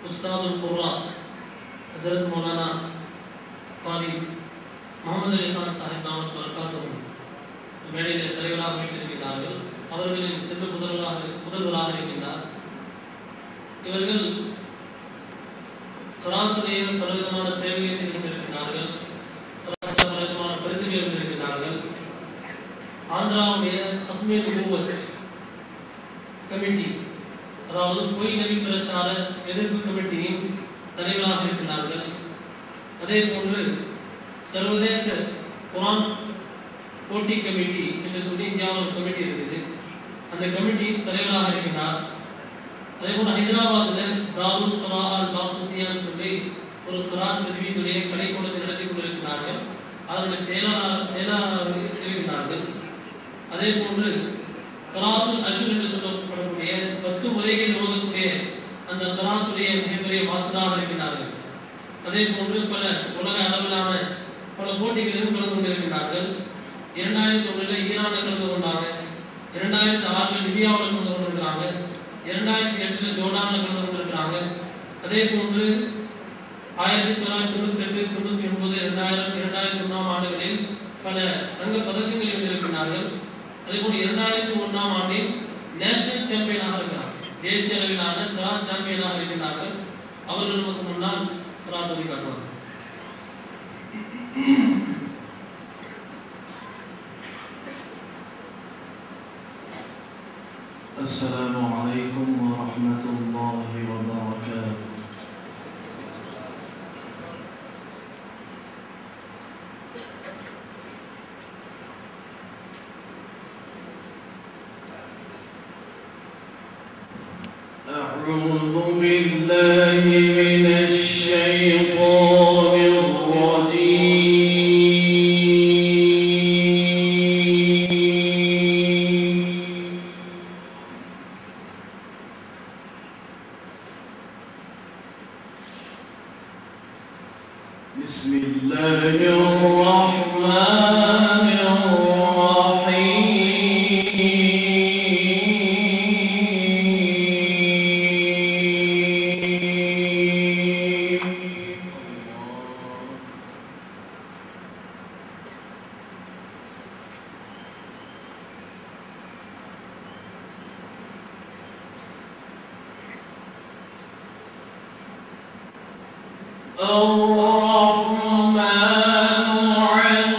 உஸ்தாதுல் குர்ரா ஹஜரத் மௌலானா காரி முகமது அலி கான் சாஹிப் தாமத் பரக்காத்துஹு மேடையில் தலைவராக வைத்திருக்கிறார்கள். அவர்களின் சிறு முதல்வராக இருக்கின்றார். இவர்கள் குர்ஆனுடைய பலவிதமான சேவையை செய்து கொண்டிருக்கிறார்கள். பலவிதமான பரிசுகளை இருந்திருக்கிறார்கள். ஆந்திராவுடைய ஹத்மே நுபுவத் கமிட்டி, அதாவது பொய் நபி பிரச்சார எதிர்ப்பு கமிட்டியின் தலைவராக இருக்கிறார்கள். அதே போன்று சர்வதேச குர்ஆன் போட்டி கமிட்டி என்று சொல்லி இந்தியாவில் கமிட்டி இருக்குது. அந்த கமிட்டி தலைவராக இருக்கிறார். அதே போல ஹைதராபாத்தில் தாருல் குர்ஆன் அல் பாசுத்தியான்னு சொல்லி ஒரு குர்ஆன் தஜ்வீதுடைய கலைக்கூடத்தை நடத்தி கொண்டிருக்கிறார்கள். அதனுடைய செயலாளராக இருக்கிறார்கள். அதே போன்று குர்ஆனுல் அஷ்ர் என்று சொல்லப்படக்கூடிய 10 முறைகள் ஓதக்கூடிய அந்த குர்ஆனுடைய மிகப்பெரிய மாஸ்டராக இருக்கிறார்கள். அதே போன்று பல உலக அளவிலான பல போட்டிகளிலும் கலந்து கொண்டிருக்கிறார்கள். 2001 ஈரானில் கலந்து கொண்டாங்க, 2006 லிபியாவில் கலந்து கொண்டிருக்கிறாங்க, 2008 ஜோர்டானில் கலந்து கொண்டிருக்கிறாங்க. அதே போன்று 1992, 99, 2000, 2001 ஆண்டுகளில் பல தங்க பதக்கங்களை வென்றிருக்கிறார்கள். அதே போன்று 2001 ஆண்டில் நேஷனல் சாம்பியனாக இருக்கிறார். தேசிய அளவிலான குர்ஆன் சாம்பியனாக இருக்கிறார்கள். அவர்கள் நமக்கு முன்னால் குர்ஆன் ஓதி காட்டுவார்கள். السلام عليكم ورحمة الله وبركاته. أعوذ بالله من الشيطان الرجيم. بسم الله الرحمن الرحيم. الرحمن علم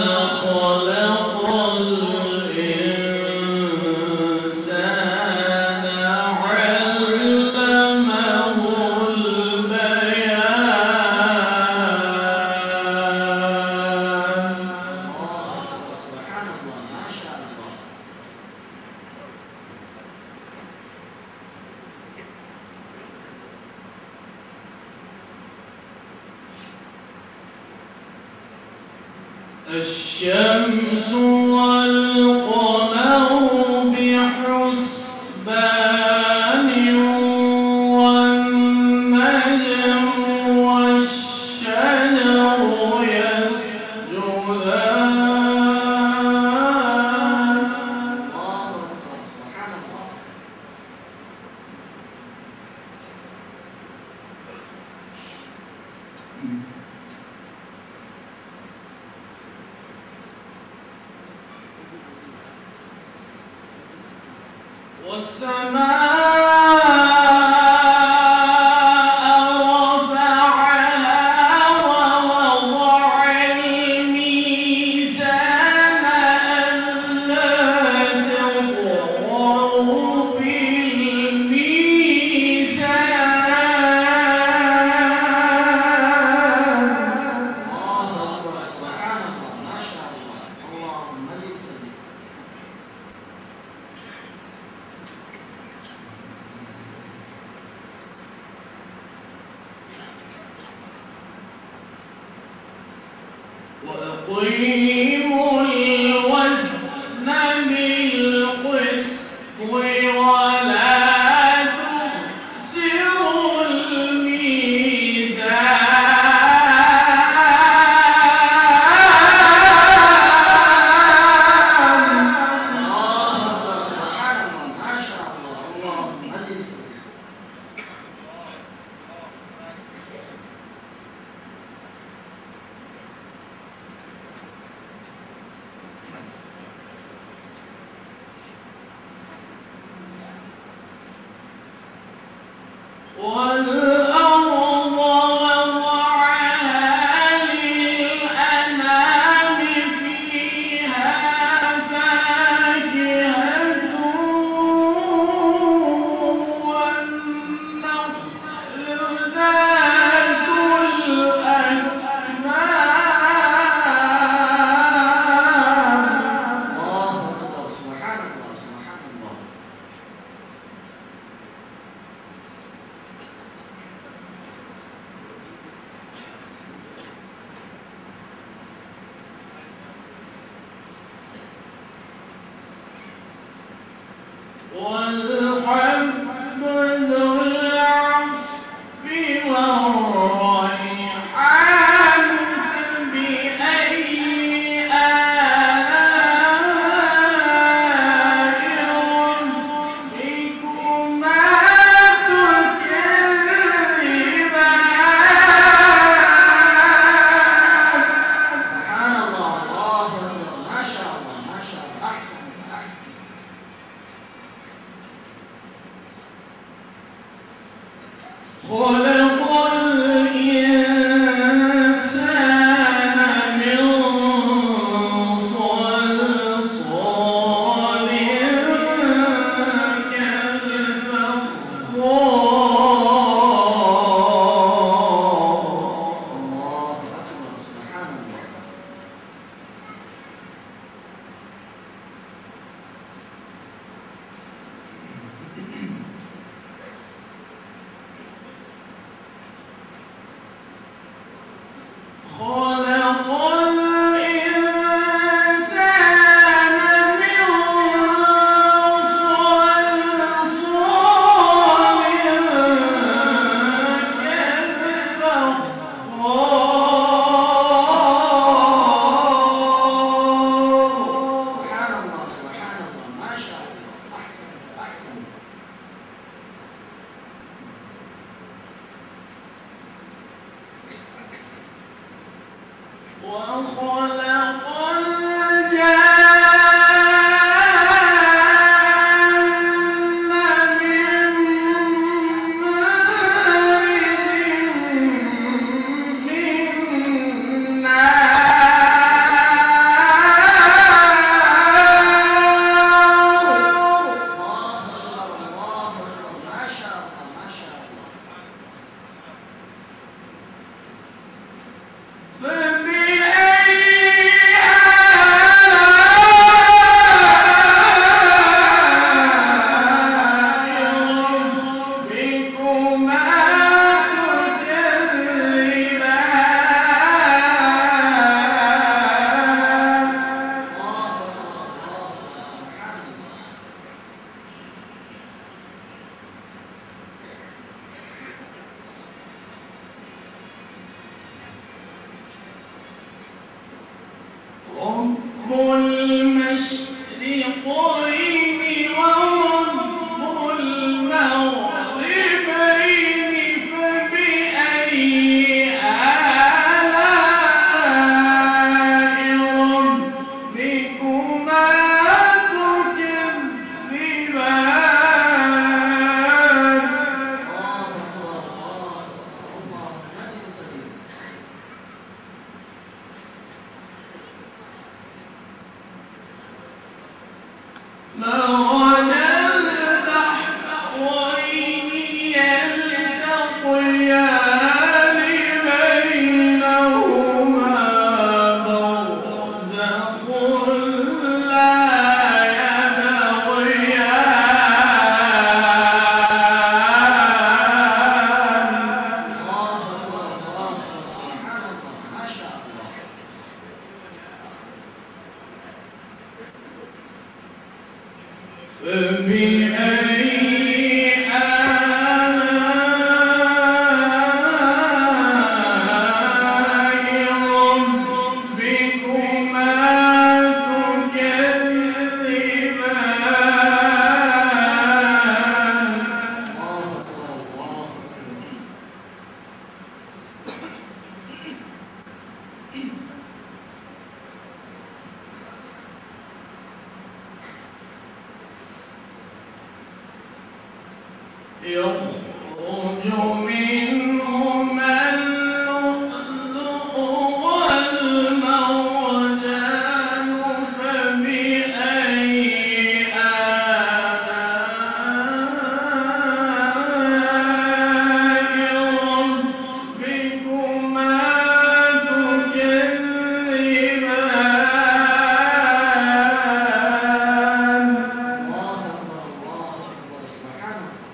القرآن خلق الإنسان علمه البيان. سبحان الله ما شاء الله. الشمس والقمر بحسبان والنجم والشجر يسجدان. الله أكبر سبحان الله. والسماء رفعها ووضع الميزان ألا تطغوا في الميزان. الله أكبر سبحان الله ما شاء الله. اللهم زد وزد. وأقيموا الوزن بالقسط ولا تخسروا الميزان. الله أكبر سبحان الله ما شاء الله. والحب ذو العصف والريحان فبأي آلاء ربكما تكذبان. سبحان الله. الله أكبر. ما شاء الله ما شاء الله. أحسن أحسن. خلق الإنسان من صلصال كالفخار. الله أكبر. سبحان الله. خلق الإنسان من صلصال كالفخار. سبحان الله سبحان الله. ما شاء الله. أحسن أحسن. وخلق الجان من مارج من نار. الله أكبر الله أكبر. ما شاء الله ما شاء الله. فبأي آلاء ربكما تكذبان. الله أكبر الله أكبر. سبحان الله. رب المشرقين ورب المغربين فبأي آلاء ربكما تكذبان. الله أكبر الله أكبر. الله مزيد مزيد. مرج البحرين يلتقيان بينهما برزخ لا يبغيان. الله أكبر الله أكبر. سبحان الله. ما شاء الله. فبأي آلاء ربكما تكذبان. الله أكبر الله أكبر. يخرج منهما اللؤلؤ والمرجان فبأي آلاء ربكما تكذبان. الله أكبر الله أكبر. سبحان الله.